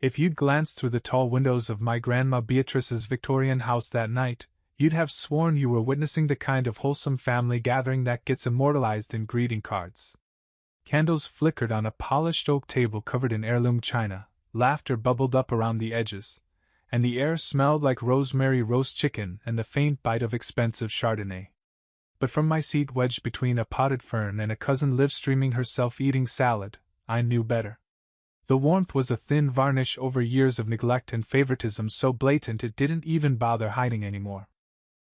If you'd glanced through the tall windows of my Grandma Beatrice's Victorian house that night, you'd have sworn you were witnessing the kind of wholesome family gathering that gets immortalized in greeting cards. Candles flickered on a polished oak table covered in heirloom china, laughter bubbled up around the edges, and the air smelled like rosemary roast chicken and the faint bite of expensive Chardonnay. But from my seat wedged between a potted fern and a cousin Liv streaming herself eating salad, I knew better. The warmth was a thin varnish over years of neglect and favoritism so blatant it didn't even bother hiding anymore.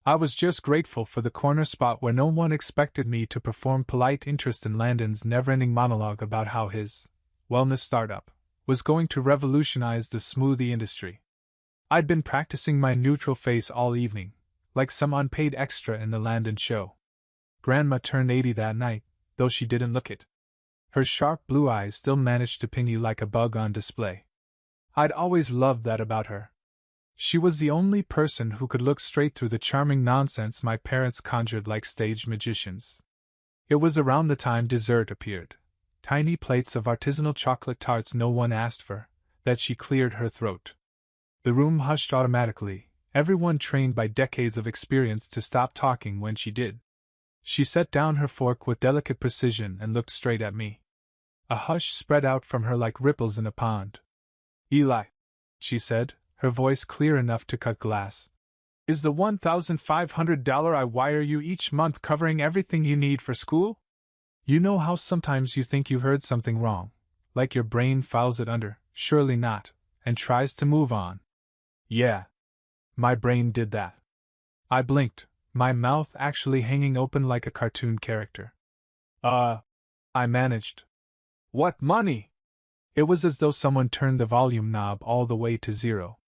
I was just grateful for the corner spot where no one expected me to perform polite interest in Landon's never-ending monologue about how his wellness startup was going to revolutionize the smoothie industry. I'd been practicing my neutral face all evening, like some unpaid extra in the Landon show. Grandma turned 80 that night, though she didn't look it. Her sharp blue eyes still managed to pin you like a bug on display. I'd always loved that about her. She was the only person who could look straight through the charming nonsense my parents conjured like stage magicians. It was around the time dessert appeared, tiny plates of artisanal chocolate tarts no one asked for, that she cleared her throat. The room hushed automatically, everyone trained by decades of experience to stop talking when she did. She set down her fork with delicate precision and looked straight at me. A hush spread out from her like ripples in a pond. "Eli," she said, her voice clear enough to cut glass, "is the $1,500 I wire you each month covering everything you need for school? You know how sometimes you think you heard something wrong, like your brain files it under, surely not, and tries to move on." Yeah. My brain did that. I blinked, my mouth actually hanging open like a cartoon character. I managed. "What money?" It was as though someone turned the volume knob all the way to 0.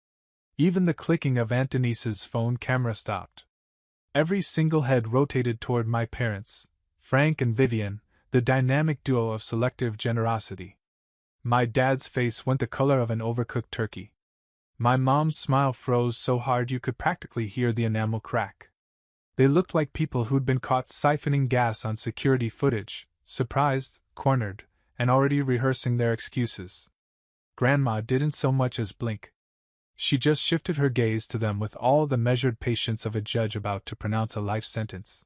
Even the clicking of Aunt Denise's phone camera stopped. Every single head rotated toward my parents, Frank and Vivian, the dynamic duo of selective generosity. My dad's face went the color of an overcooked turkey. My mom's smile froze so hard you could practically hear the enamel crack. They looked like people who'd been caught siphoning gas on security footage, surprised, cornered, and already rehearsing their excuses. Grandma didn't so much as blink. She just shifted her gaze to them with all the measured patience of a judge about to pronounce a life sentence.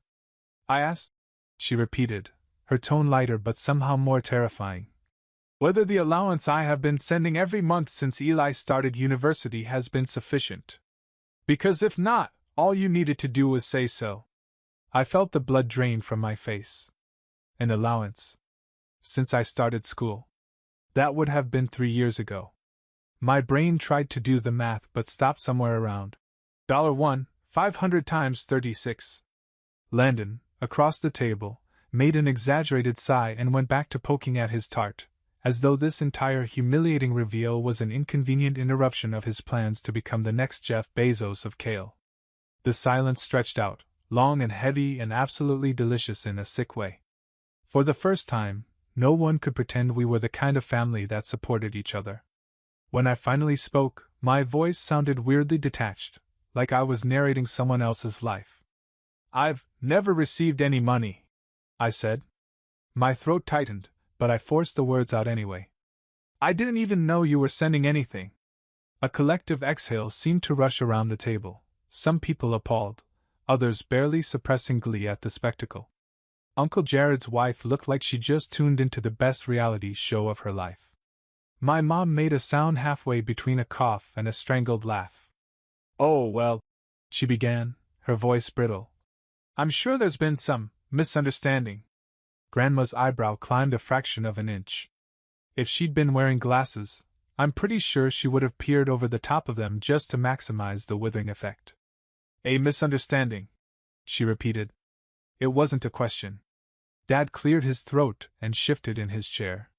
"I asked," she repeated, her tone lighter but somehow more terrifying, "whether the allowance I have been sending every month since Eli started university has been sufficient. Because if not, all you needed to do was say so." I felt the blood drain from my face. An allowance. Since I started school. That would have been 3 years ago. My brain tried to do the math but stopped somewhere around $1, 500 times 36. Landon, across the table, made an exaggerated sigh and went back to poking at his tart, as though this entire humiliating reveal was an inconvenient interruption of his plans to become the next Jeff Bezos of kale. The silence stretched out, long and heavy and absolutely delicious in a sick way. For the first time, no one could pretend we were the kind of family that supported each other. When I finally spoke, my voice sounded weirdly detached, like I was narrating someone else's life. "I've never received any money," I said. My throat tightened, but I forced the words out anyway. "I didn't even know you were sending anything." A collective exhale seemed to rush around the table, some people appalled, others barely suppressing glee at the spectacle. Uncle Jared's wife looked like she just tuned into the best reality show of her life. My mom made a sound halfway between a cough and a strangled laugh. "Oh, well," she began, her voice brittle. "I'm sure there's been some misunderstanding." Grandma's eyebrow climbed a fraction of an inch. If she'd been wearing glasses, I'm pretty sure she would have peered over the top of them just to maximize the withering effect. "A misunderstanding," she repeated. It wasn't a question. Dad cleared his throat and shifted in his chair.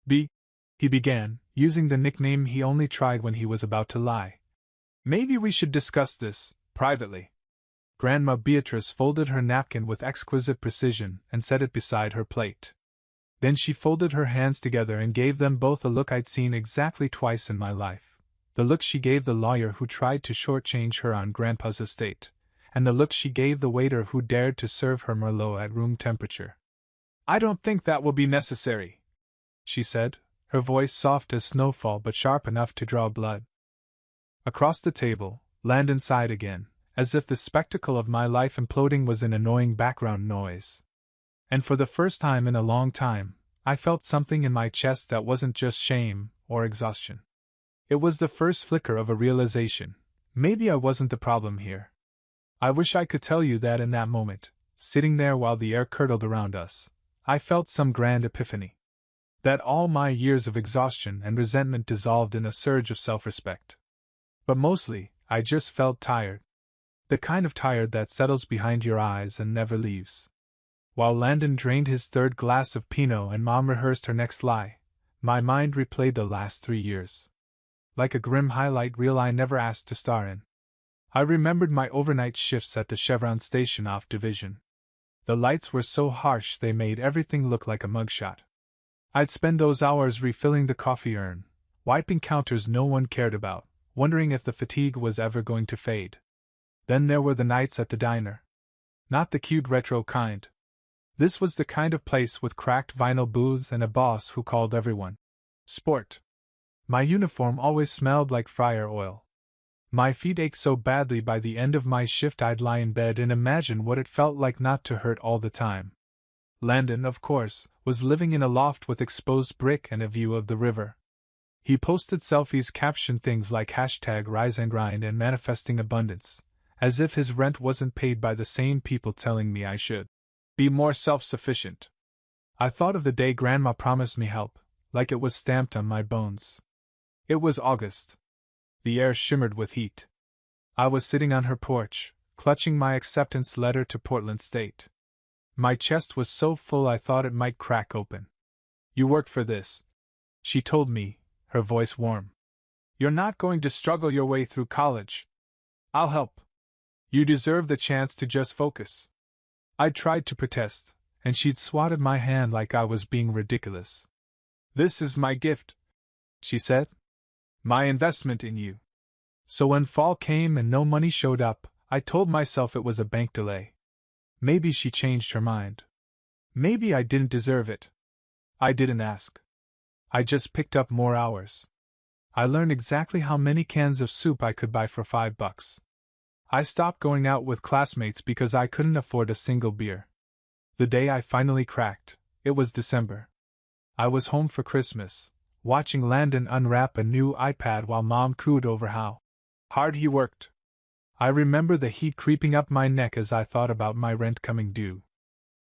He began, using the nickname he only tried when he was about to lie. "Maybe we should discuss this, privately." Grandma Beatrice folded her napkin with exquisite precision and set it beside her plate. Then she folded her hands together and gave them both a look I'd seen exactly twice in my life. The look she gave the lawyer who tried to shortchange her on Grandpa's estate, and the look she gave the waiter who dared to serve her Merlot at room temperature. "I don't think that will be necessary," she said, her voice soft as snowfall but sharp enough to draw blood. Across the table, Landon sighed again, as if the spectacle of my life imploding was an annoying background noise. And for the first time in a long time, I felt something in my chest that wasn't just shame or exhaustion. It was the first flicker of a realization. Maybe I wasn't the problem here. I wish I could tell you that in that moment, sitting there while the air curdled around us, I felt some grand epiphany. That all my years of exhaustion and resentment dissolved in a surge of self-respect. But mostly, I just felt tired. The kind of tired that settles behind your eyes and never leaves. While Landon drained his third glass of Pinot and Mom rehearsed her next lie, my mind replayed the last 3 years. Like a grim highlight reel I never asked to star in. I remembered my overnight shifts at the Chevron station off Division. The lights were so harsh they made everything look like a mugshot. I'd spend those hours refilling the coffee urn, wiping counters no one cared about, wondering if the fatigue was ever going to fade. Then there were the nights at the diner. Not the cute retro kind. This was the kind of place with cracked vinyl booths and a boss who called everyone sport. My uniform always smelled like fryer oil. My feet ached so badly by the end of my shift I'd lie in bed and imagine what it felt like not to hurt all the time. Landon, of course, was living in a loft with exposed brick and a view of the river. He posted selfies captioned things like #RiseAndGrind and manifesting abundance, as if his rent wasn't paid by the same people telling me I should be more self-sufficient. I thought of the day Grandma promised me help, like it was stamped on my bones. It was August. The air shimmered with heat. I was sitting on her porch, clutching my acceptance letter to Portland State. My chest was so full I thought it might crack open. "You worked for this," she told me, her voice warm. "You're not going to struggle your way through college. I'll help. You deserve the chance to just focus." I tried to protest, and she'd swatted my hand like I was being ridiculous. "This is my gift," she said. "My investment in you." So when fall came and no money showed up, I told myself it was a bank delay. Maybe she changed her mind. Maybe I didn't deserve it. I didn't ask. I just picked up more hours. I learned exactly how many cans of soup I could buy for $5. I stopped going out with classmates because I couldn't afford a single beer. The day I finally cracked, it was December. I was home for Christmas, watching Landon unwrap a new iPad while Mom cooed over how hard he worked. I remember the heat creeping up my neck as I thought about my rent coming due.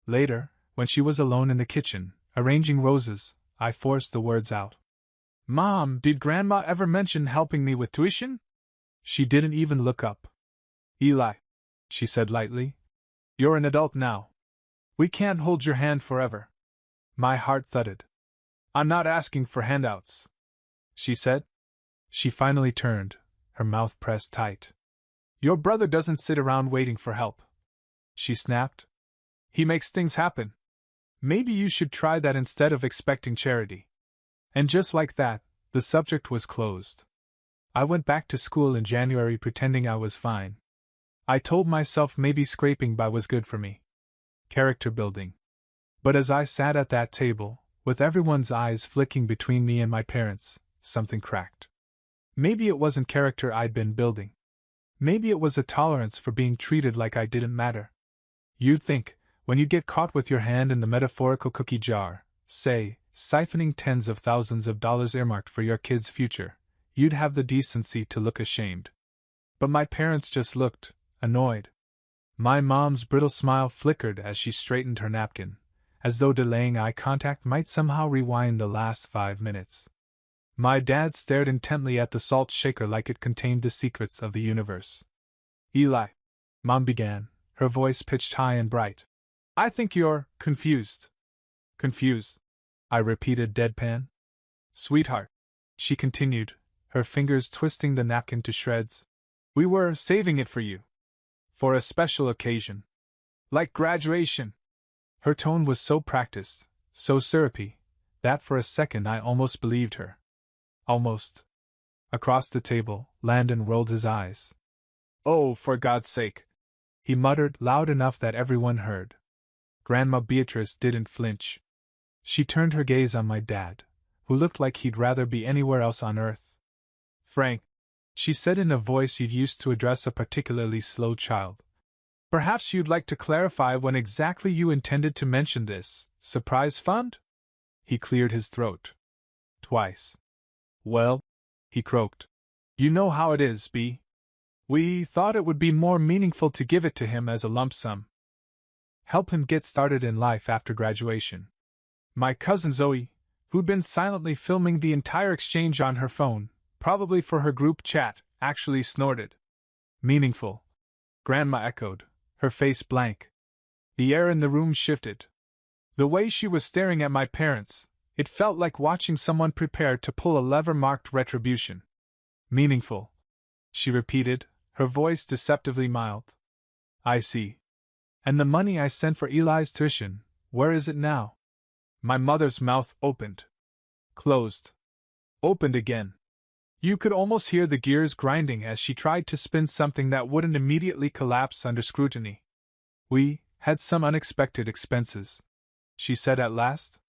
Later, when she was alone in the kitchen, arranging roses, I forced the words out. "Mom, did Grandma ever mention helping me with tuition?" She didn't even look up. "Eli," she said lightly, "you're an adult now. We can't hold your hand forever." My heart thudded. "I'm not asking for handouts," she said. She finally turned, her mouth pressed tight. "Your brother doesn't sit around waiting for help," she snapped. "He makes things happen. Maybe you should try that instead of expecting charity." And just like that, the subject was closed. I went back to school in January pretending I was fine. I told myself maybe scraping by was good for me. Character building. But as I sat at that table, with everyone's eyes flicking between me and my parents, something cracked. Maybe it wasn't character I'd been building. Maybe it was a tolerance for being treated like I didn't matter. You'd think, when you get caught with your hand in the metaphorical cookie jar, say, siphoning tens of thousands of dollars earmarked for your kid's future, you'd have the decency to look ashamed. But my parents just looked annoyed. My mom's brittle smile flickered as she straightened her napkin, as though delaying eye contact might somehow rewind the last 5 minutes. My dad stared intently at the salt shaker like it contained the secrets of the universe. "Eli," Mom began, her voice pitched high and bright, "I think you're confused." "Confused?" I repeated deadpan. "Sweetheart," she continued, her fingers twisting the napkin to shreds, "we were saving it for you. For a special occasion. Like graduation." Her tone was so practiced, so syrupy, that for a second I almost believed her. Almost. Across the table, Landon rolled his eyes. "Oh, for God's sake," he muttered loud enough that everyone heard. Grandma Beatrice didn't flinch. She turned her gaze on my dad, who looked like he'd rather be anywhere else on earth. "Frank," she said in a voice you'd used to address a particularly slow child. "Perhaps you'd like to clarify when exactly you intended to mention this surprise fund?" He cleared his throat. "Twice." "Well," he croaked, "you know how it is, B. We thought it would be more meaningful to give it to him as a lump sum. Help him get started in life after graduation." My cousin Zoe, who'd been silently filming the entire exchange on her phone, probably for her group chat, actually snorted. "Meaningful," Grandma echoed, her face blank. The air in the room shifted. The way she was staring at my parents, it felt like watching someone prepare to pull a lever marked retribution. "Meaningful," she repeated, her voice deceptively mild. "I see. And the money I sent for Eli's tuition, where is it now?" My mother's mouth opened. Closed. Opened again. You could almost hear the gears grinding as she tried to spin something that wouldn't immediately collapse under scrutiny. "We had some unexpected expenses," she said at last.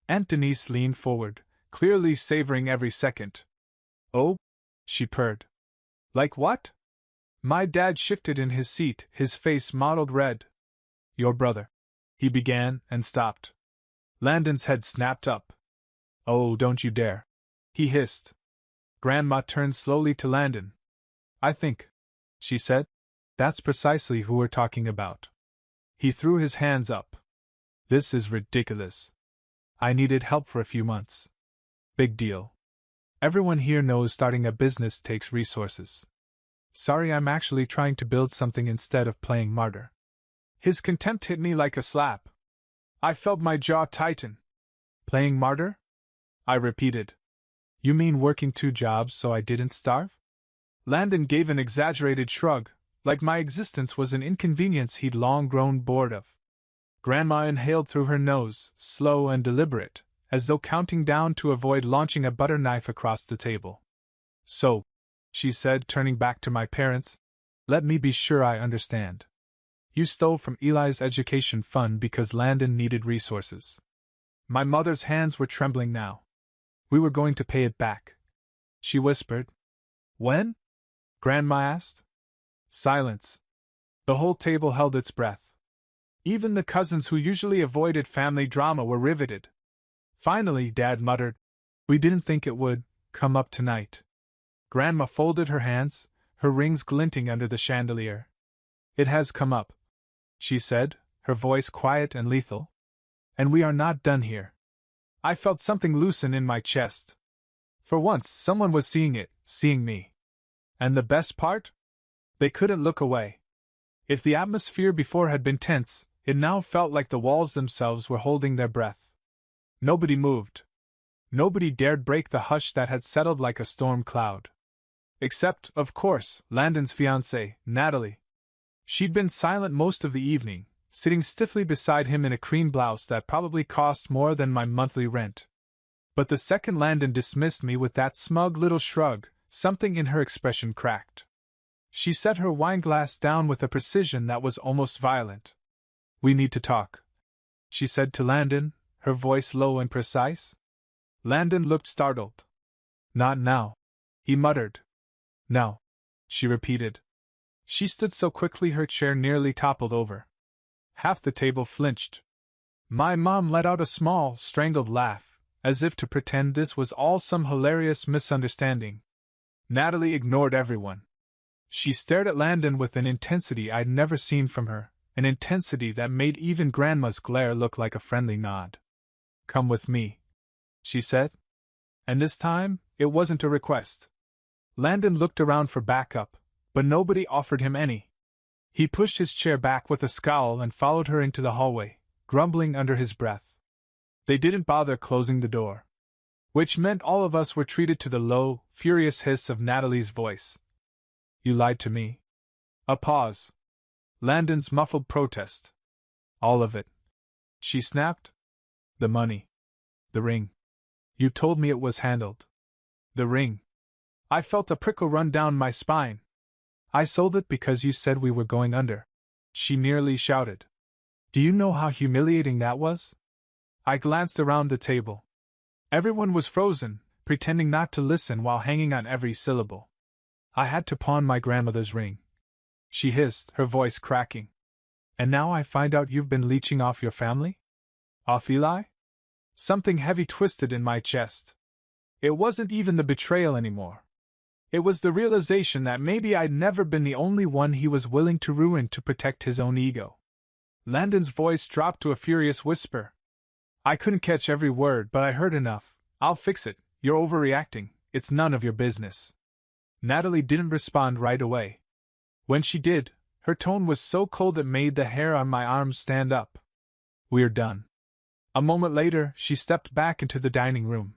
Aunt Denise leaned forward, clearly savoring every second. "Oh?" she purred. "Like what?" My dad shifted in his seat, his face mottled red. "Your brother," he began and stopped. Landon's head snapped up. "Oh, don't you dare," he hissed. Grandma turned slowly to Landon. "I think," she said, "that's precisely who we're talking about." He threw his hands up. "This is ridiculous. I needed help for a few months. Big deal. Everyone here knows starting a business takes resources. Sorry, I'm actually trying to build something instead of playing martyr." His contempt hit me like a slap. I felt my jaw tighten. "Playing martyr?" I repeated. "You mean working 2 jobs so I didn't starve?" Landon gave an exaggerated shrug, like my existence was an inconvenience he'd long grown bored of. Grandma inhaled through her nose, slow and deliberate, as though counting down to avoid launching a butter knife across the table. "So," she said, turning back to my parents, "let me be sure I understand. You stole from Eli's education fund because Landon needed resources." My mother's hands were trembling now. "We were going to pay it back," she whispered. "When?" Grandma asked. Silence. The whole table held its breath. Even the cousins who usually avoided family drama were riveted. Finally, Dad muttered, "We didn't think it would come up tonight." Grandma folded her hands, her rings glinting under the chandelier. "It has come up," she said, her voice quiet and lethal. "And we are not done here." I felt something loosen in my chest. For once, someone was seeing it, seeing me. And the best part? They couldn't look away. If the atmosphere before had been tense, it now felt like the walls themselves were holding their breath. Nobody moved. Nobody dared break the hush that had settled like a storm cloud. Except, of course, Landon's fiancée, Natalie. She'd been silent most of the evening, sitting stiffly beside him in a cream blouse that probably cost more than my monthly rent. But the second Landon dismissed me with that smug little shrug, something in her expression cracked. She set her wineglass down with a precision that was almost violent. "We need to talk," she said to Landon, her voice low and precise. Landon looked startled. "Not now," he muttered. "No," she repeated. She stood so quickly her chair nearly toppled over. Half the table flinched. My mom let out a small, strangled laugh, as if to pretend this was all some hilarious misunderstanding. Natalie ignored everyone. She stared at Landon with an intensity I'd never seen from her, an intensity that made even Grandma's glare look like a friendly nod. "Come with me," she said. And this time, it wasn't a request. Landon looked around for backup, but nobody offered him any. He pushed his chair back with a scowl and followed her into the hallway, grumbling under his breath. They didn't bother closing the door. Which meant all of us were treated to the low, furious hiss of Natalie's voice. "You lied to me." A pause. Landon's muffled protest. "All of it," she snapped. "The money. The ring. You told me it was handled." "The ring." I felt a prickle run down my spine. "I sold it because you said we were going under," she nearly shouted. "Do you know how humiliating that was?" I glanced around the table. Everyone was frozen, pretending not to listen while hanging on every syllable. I had to pawn my grandmother's ring. She hissed, her voice cracking. And now I find out you've been leeching off your family? Off Eli? Something heavy twisted in my chest. It wasn't even the betrayal anymore. It was the realization that maybe I'd never been the only one he was willing to ruin to protect his own ego. Landon's voice dropped to a furious whisper. I couldn't catch every word, but I heard enough. I'll fix it. You're overreacting. It's none of your business. Natalie didn't respond right away. When she did, her tone was so cold it made the hair on my arms stand up. We're done. A moment later, she stepped back into the dining room.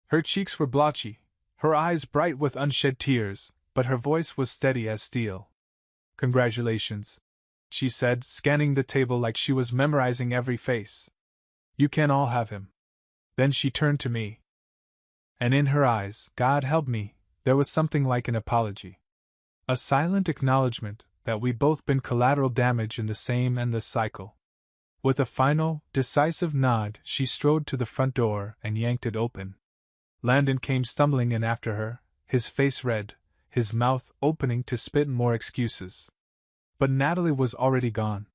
Her cheeks were blotchy, her eyes bright with unshed tears, but her voice was steady as steel. Congratulations, she said, scanning the table like she was memorizing every face. You can all have him. Then she turned to me. And in her eyes, God help me, there was something like an apology. A silent acknowledgement that we'd both been collateral damage in the same endless cycle. With a final, decisive nod, she strode to the front door and yanked it open. Landon came stumbling in after her, his face red, his mouth opening to spit more excuses. But Natalie was already gone.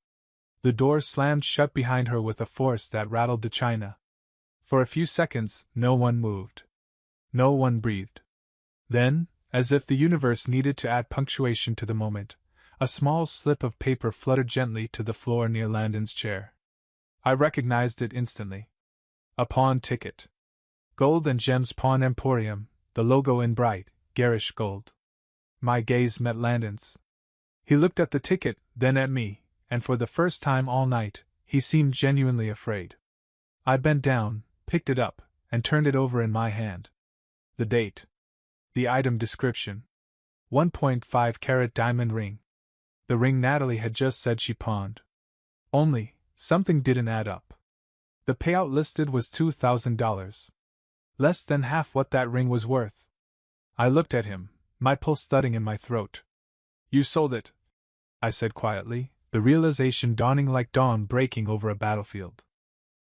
The door slammed shut behind her with a force that rattled the china. For a few seconds, no one moved. No one breathed. Then, as if the universe needed to add punctuation to the moment, a small slip of paper fluttered gently to the floor near Landon's chair. I recognized it instantly. A pawn ticket. Gold and Gems Pawn Emporium, the logo in bright, garish gold. My gaze met Landon's. He looked at the ticket, then at me, and for the first time all night, he seemed genuinely afraid. I bent down, picked it up, and turned it over in my hand. The date. The item description. 1.5 carat diamond ring. The ring Natalie had just said she pawned. Only, something didn't add up. The payout listed was $2,000. Less than half what that ring was worth. I looked at him, my pulse thudding in my throat. You sold it, I said quietly, the realization dawning like dawn breaking over a battlefield.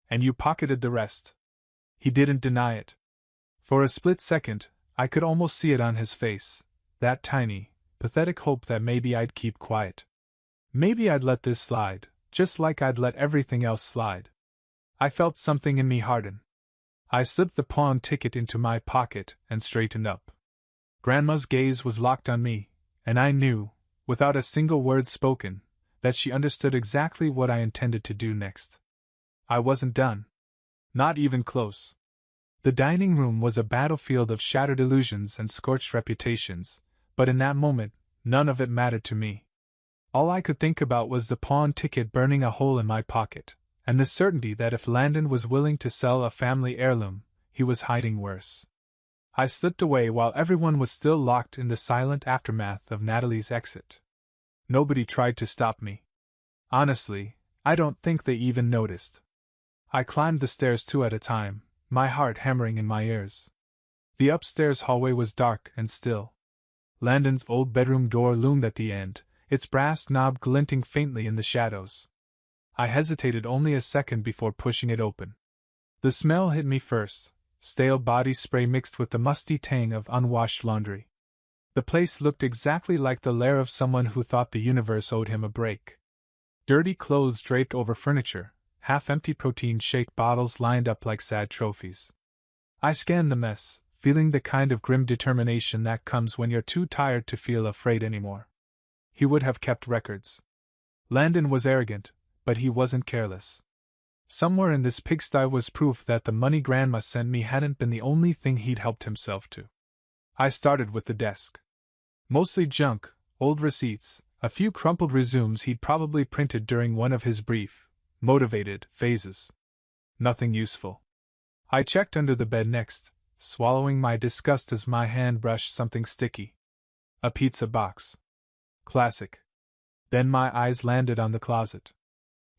And you pocketed the rest. He didn't deny it. For a split second, I could almost see it on his face, that tiny, pathetic hope that maybe I'd keep quiet. Maybe I'd let this slide, just like I'd let everything else slide. I felt something in me harden. I slipped the pawn ticket into my pocket and straightened up. Grandma's gaze was locked on me, and I knew, without a single word spoken, that she understood exactly what I intended to do next. I wasn't done. Not even close. The dining room was a battlefield of shattered illusions and scorched reputations, but in that moment, none of it mattered to me. All I could think about was the pawn ticket burning a hole in my pocket, and the certainty that if Landon was willing to sell a family heirloom, he was hiding worse. I slipped away while everyone was still locked in the silent aftermath of Natalie's exit. Nobody tried to stop me. Honestly, I don't think they even noticed. I climbed the stairs two at a time, my heart hammering in my ears. The upstairs hallway was dark and still. Landon's old bedroom door loomed at the end, its brass knob glinting faintly in the shadows. I hesitated only a second before pushing it open. The smell hit me first, stale body spray mixed with the musty tang of unwashed laundry. The place looked exactly like the lair of someone who thought the universe owed him a break. Dirty clothes draped over furniture, half-empty protein shake bottles lined up like sad trophies. I scanned the mess, feeling the kind of grim determination that comes when you're too tired to feel afraid anymore. He would have kept records. Landon was arrogant, but he wasn't careless. Somewhere in this pigsty was proof that the money Grandma sent me hadn't been the only thing he'd helped himself to. I started with the desk. Mostly junk, old receipts, a few crumpled resumes he'd probably printed during one of his brief, motivated phases. Nothing useful. I checked under the bed next, swallowing my disgust as my hand brushed something sticky. A pizza box. Classic. Then my eyes landed on the closet.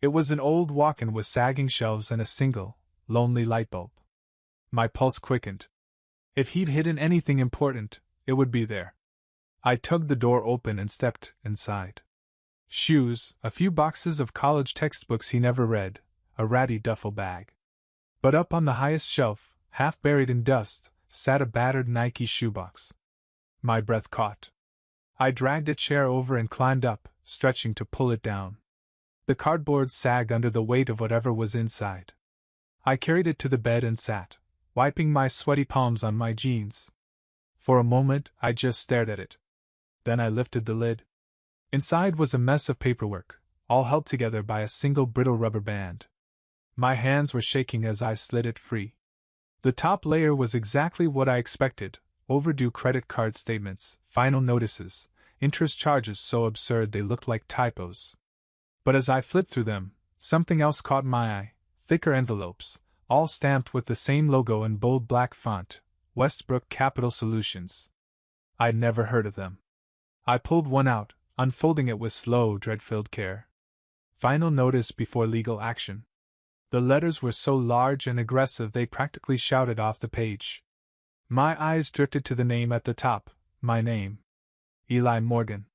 It was an old walk-in with sagging shelves and a single, lonely light bulb. My pulse quickened. If he'd hidden anything important, it would be there. I tugged the door open and stepped inside. Shoes, a few boxes of college textbooks he never read, a ratty duffel bag. But up on the highest shelf, half buried in dust, sat a battered Nike shoebox. My breath caught. I dragged a chair over and climbed up, stretching to pull it down. The cardboard sagged under the weight of whatever was inside. I carried it to the bed and sat, wiping my sweaty palms on my jeans. For a moment, I just stared at it. Then I lifted the lid. Inside was a mess of paperwork, all held together by a single brittle rubber band. My hands were shaking as I slid it free. The top layer was exactly what I expected: overdue credit card statements, final notices, interest charges so absurd they looked like typos. But as I flipped through them, something else caught my eye: thicker envelopes, all stamped with the same logo in bold black font, Westbrook Capital Solutions. I'd never heard of them. I pulled one out, unfolding it with slow, dread-filled care. Final notice before legal action. The letters were so large and aggressive they practically shouted off the page. My eyes drifted to the name at the top, my name. Eli Morgan.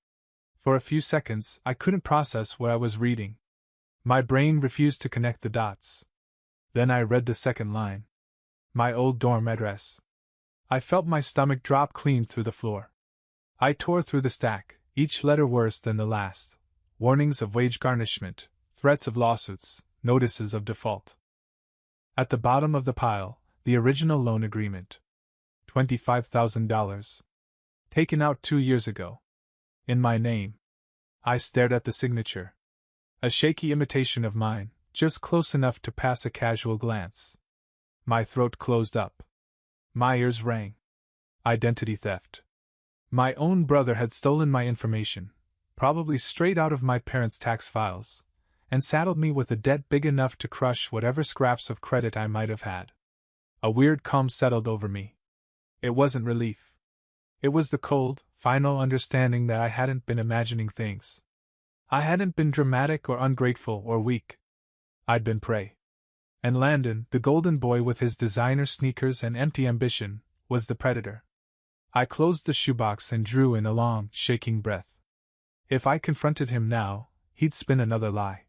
For a few seconds, I couldn't process what I was reading. My brain refused to connect the dots. Then I read the second line. My old dorm address. I felt my stomach drop clean through the floor. I tore through the stack, each letter worse than the last. Warnings of wage garnishment, threats of lawsuits, notices of default. At the bottom of the pile, the original loan agreement. $25,000. Taken out 2 years ago. In my name. I stared at the signature. A shaky imitation of mine, just close enough to pass a casual glance. My throat closed up. My ears rang. Identity theft. My own brother had stolen my information, probably straight out of my parents' tax files, and saddled me with a debt big enough to crush whatever scraps of credit I might have had. A weird calm settled over me. It wasn't relief. It was the cold, final understanding that I hadn't been imagining things. I hadn't been dramatic or ungrateful or weak. I'd been prey. And Landon, the golden boy with his designer sneakers and empty ambition, was the predator. I closed the shoebox and drew in a long, shaking breath. If I confronted him now, he'd spin another lie.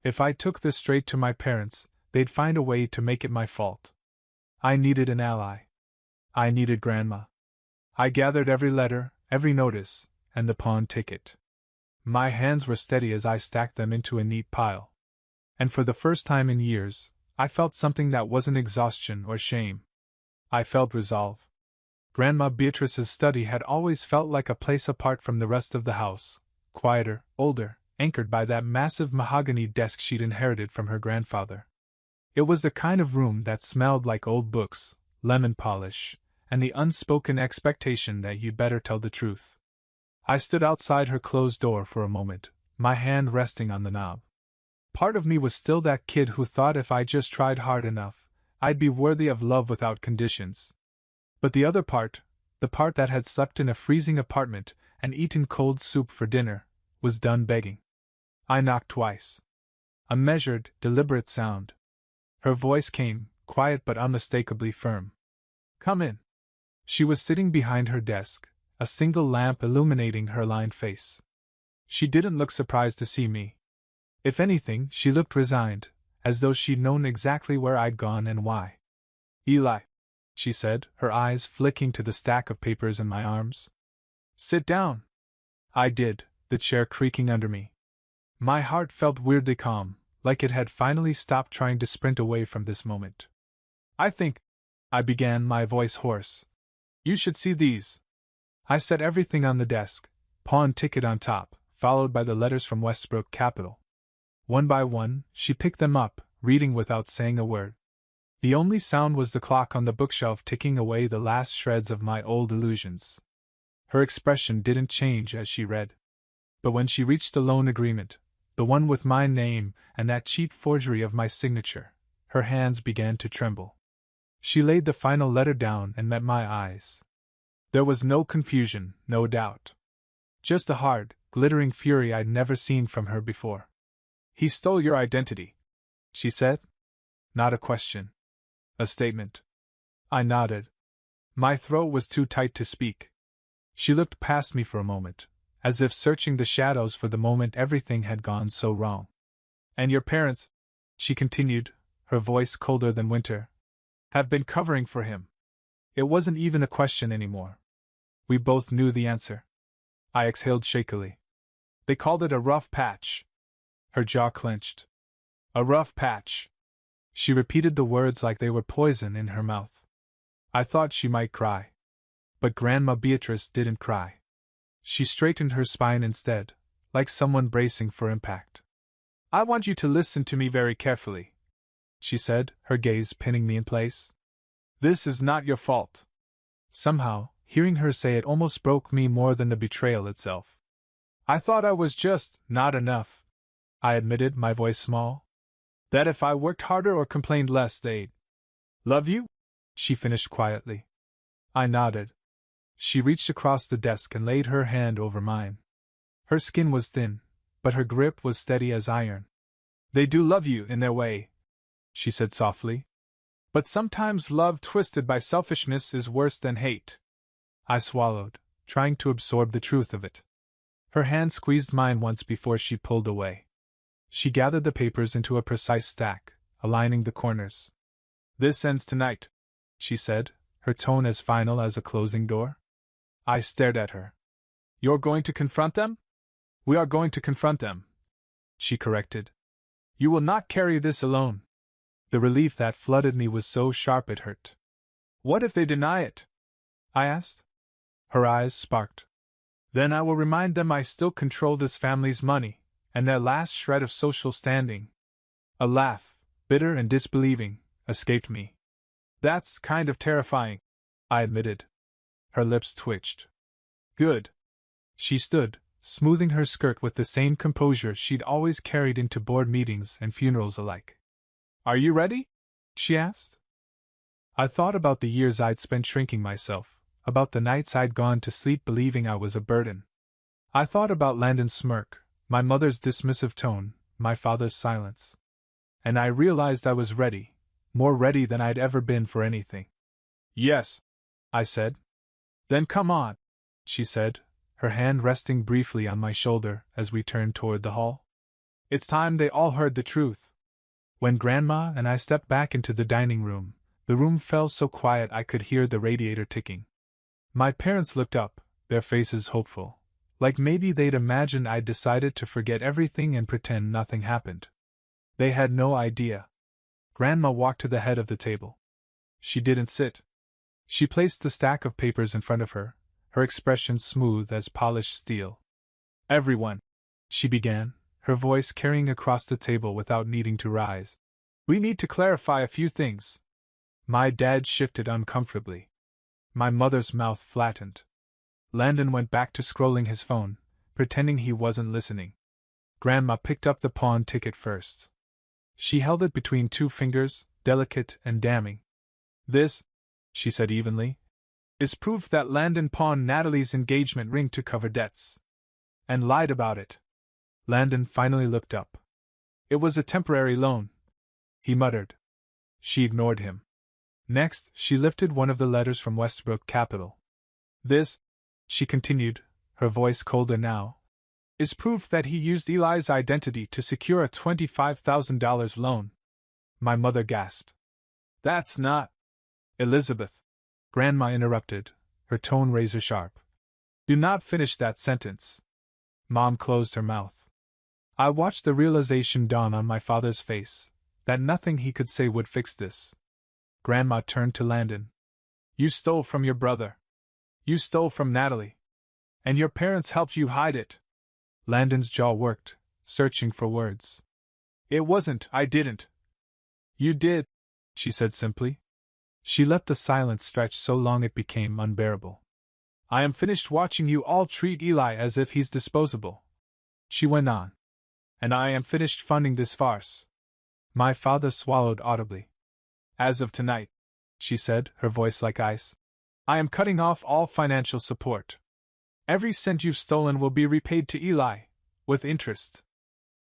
If I took this straight to my parents, they'd find a way to make it my fault. I needed an ally. I needed Grandma. I gathered every letter, every notice, and the pawn ticket. My hands were steady as I stacked them into a neat pile. And for the first time in years, I felt something that wasn't exhaustion or shame. I felt resolve. Grandma Beatrice's study had always felt like a place apart from the rest of the house, quieter, older, anchored by that massive mahogany desk she'd inherited from her grandfather. It was the kind of room that smelled like old books, lemon polish, and the unspoken expectation that you'd better tell the truth. I stood outside her closed door for a moment, my hand resting on the knob. Part of me was still that kid who thought if I just tried hard enough, I'd be worthy of love without conditions. But the other part, the part that had slept in a freezing apartment and eaten cold soup for dinner, was done begging. I knocked twice. A measured, deliberate sound. Her voice came, quiet but unmistakably firm. "Come in." She was sitting behind her desk, a single lamp illuminating her lined face. She didn't look surprised to see me. If anything, she looked resigned, as though she'd known exactly where I'd gone and why. "Eli," she said, her eyes flicking to the stack of papers in my arms. "Sit down." I did, the chair creaking under me. My heart felt weirdly calm, like it had finally stopped trying to sprint away from this moment. I think," I began, my voice hoarse, "you should see these." I set everything on the desk, pawn ticket on top, followed by the letters from Westbrook Capital. One by one, she picked them up, reading without saying a word. The only sound was the clock on the bookshelf ticking away the last shreds of my old illusions. Her expression didn't change as she read. But when she reached the loan agreement, the one with my name and that cheap forgery of my signature, her hands began to tremble. She laid the final letter down and met my eyes. There was no confusion, no doubt. Just the hard, glittering fury I'd never seen from her before. "He stole your identity," she said. Not a question. A statement. I nodded. My throat was too tight to speak. She looked past me for a moment, as if searching the shadows for the moment everything had gone so wrong. "And your parents," she continued, her voice colder than winter, have been covering for him. It wasn't even a question anymore. We both knew the answer. I exhaled shakily. They called it a rough patch. Her jaw clenched. A rough patch. She repeated the words like they were poison in her mouth. I thought she might cry. But Grandma Beatrice didn't cry. She straightened her spine instead, like someone bracing for impact. I want you to listen to me very carefully, she said, her gaze pinning me in place. This is not your fault. Somehow, hearing her say it almost broke me more than the betrayal itself. I thought I was just not enough, I admitted, my voice small. That if I worked harder or complained less, they'd love you? She finished quietly. I nodded. She reached across the desk and laid her hand over mine. Her skin was thin, but her grip was steady as iron. They do love you in their way, she said softly. But sometimes love twisted by selfishness is worse than hate. I swallowed, trying to absorb the truth of it. Her hand squeezed mine once before she pulled away. She gathered the papers into a precise stack, aligning the corners. This ends tonight, she said, her tone as final as a closing door. I stared at her. You're going to confront them? We are going to confront them, she corrected. You will not carry this alone. The relief that flooded me was so sharp it hurt. What if they deny it? I asked. Her eyes sparked. Then I will remind them I still control this family's money, and their last shred of social standing. A laugh, bitter and disbelieving, escaped me. That's kind of terrifying, I admitted. Her lips twitched. Good. She stood, smoothing her skirt with the same composure she'd always carried into board meetings and funerals alike. Are you ready? She asked. I thought about the years I'd spent shrinking myself, about the nights I'd gone to sleep believing I was a burden. I thought about Landon's smirk, my mother's dismissive tone, my father's silence. And I realized I was ready, more ready than I'd ever been for anything. Yes, I said. Then come on, she said, her hand resting briefly on my shoulder as we turned toward the hall. It's time they all heard the truth. When Grandma and I stepped back into the dining room, the room felt so quiet I could hear the radiator ticking. My parents looked up, their faces hopeful, like maybe they'd imagined I'd decided to forget everything and pretend nothing happened. They had no idea. Grandma walked to the head of the table. She didn't sit. She placed the stack of papers in front of her, her expression smooth as polished steel. Everyone, she began, her voice carrying across the table without needing to rise. We need to clarify a few things. My dad shifted uncomfortably. My mother's mouth flattened. Landon went back to scrolling his phone, pretending he wasn't listening. Grandma picked up the pawn ticket first. She held it between two fingers, delicate and damning. This, she said evenly, is proof that Landon pawned Natalie's engagement ring to cover debts. And lied about it. Landon finally looked up. It was a temporary loan, he muttered. She ignored him. Next, she lifted one of the letters from Westbrook Capital. This, she continued, her voice colder now, is proof that he used Eli's identity to secure a $25,000 loan. My mother gasped. That's not... Elizabeth, Grandma interrupted, her tone razor sharp. Do not finish that sentence. Mom closed her mouth. I watched the realization dawn on my father's face, that nothing he could say would fix this. Grandma turned to Landon. You stole from your brother. You stole from Natalie. And your parents helped you hide it. Landon's jaw worked, searching for words. It wasn't, I didn't. You did, she said simply. She let the silence stretch so long it became unbearable. I am finished watching you all treat Eli as if he's disposable, she went on. And I am finished funding this farce. My father swallowed audibly. As of tonight, she said, her voice like ice, I am cutting off all financial support. Every cent you've stolen will be repaid to Eli, with interest.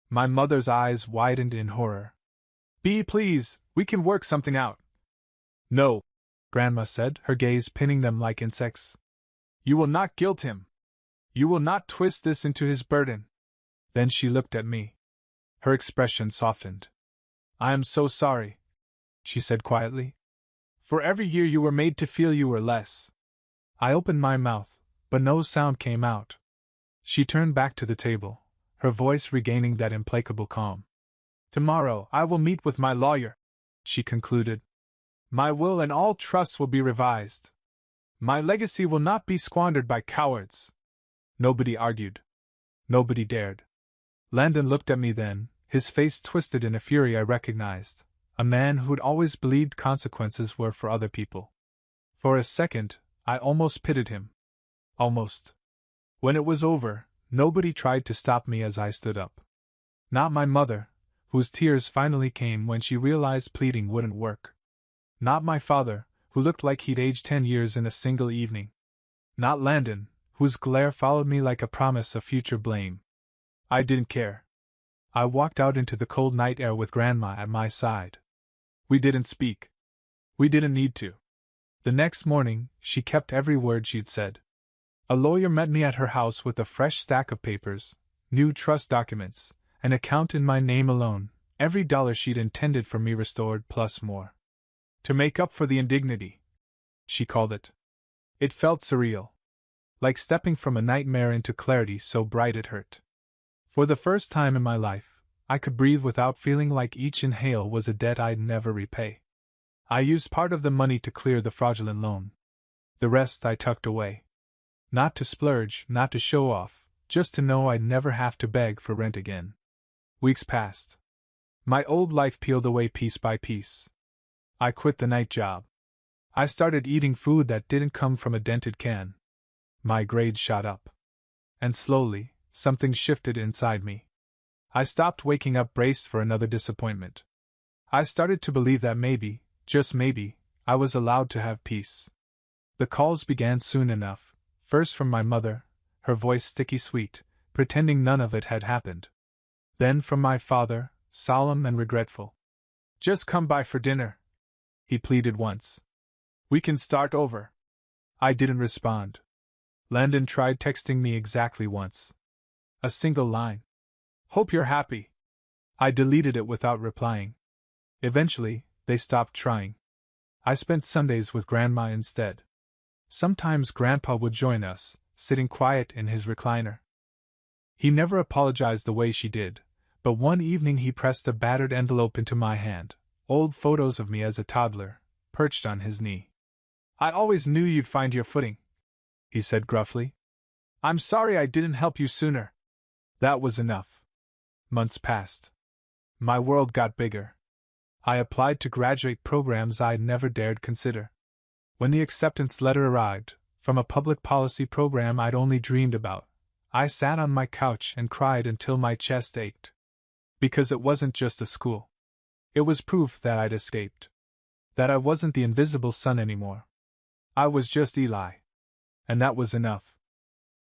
My mother's eyes widened in horror. Please, we can work something out. No, Grandma said, her gaze pinning them like insects. You will not guilt him. You will not twist this into his burden. Then she looked at me. Her expression softened. I am so sorry, she said quietly. For every year you were made to feel you were less. I opened my mouth, but no sound came out. She turned back to the table, her voice regaining that implacable calm. Tomorrow I will meet with my lawyer, she concluded. My will and all trusts will be revised. My legacy will not be squandered by cowards. Nobody argued. Nobody dared. Landon looked at me then, his face twisted in a fury I recognized, a man who'd always believed consequences were for other people. For a second, I almost pitied him. Almost. When it was over, nobody tried to stop me as I stood up. Not my mother, whose tears finally came when she realized pleading wouldn't work. Not my father, who looked like he'd aged 10 years in a single evening. Not Landon, whose glare followed me like a promise of future blame. I didn't care. I walked out into the cold night air with Grandma at my side. We didn't speak. We didn't need to. The next morning, she kept every word she'd said. A lawyer met me at her house with a fresh stack of papers, new trust documents, an account in my name alone, every dollar she'd intended for me restored plus more. To make up for the indignity, she called it. It felt surreal. Like stepping from a nightmare into clarity so bright it hurt. For the first time in my life, I could breathe without feeling like each inhale was a debt I'd never repay. I used part of the money to clear the fraudulent loan. The rest I tucked away. Not to splurge, not to show off, just to know I'd never have to beg for rent again. Weeks passed. My old life peeled away piece by piece. I quit the night job. I started eating food that didn't come from a dented can. My grades shot up. And slowly, something shifted inside me. I stopped waking up braced for another disappointment. I started to believe that maybe, just maybe, I was allowed to have peace. The calls began soon enough, first from my mother, her voice sticky sweet, pretending none of it had happened. Then from my father, solemn and regretful. Just come by for dinner, he pleaded once. We can start over. I didn't respond. Landon tried texting me exactly once. A single line. Hope you're happy. I deleted it without replying. Eventually, they stopped trying. I spent Sundays with Grandma instead. Sometimes Grandpa would join us, sitting quiet in his recliner. He never apologized the way she did, but one evening he pressed a battered envelope into my hand, old photos of me as a toddler, perched on his knee. I always knew you'd find your footing, he said gruffly. I'm sorry I didn't help you sooner. That was enough. Months passed. My world got bigger. I applied to graduate programs I'd never dared consider. When the acceptance letter arrived, from a public policy program I'd only dreamed about, I sat on my couch and cried until my chest ached. Because it wasn't just a school. It was proof that I'd escaped. That I wasn't the invisible son anymore. I was just Eli. And that was enough.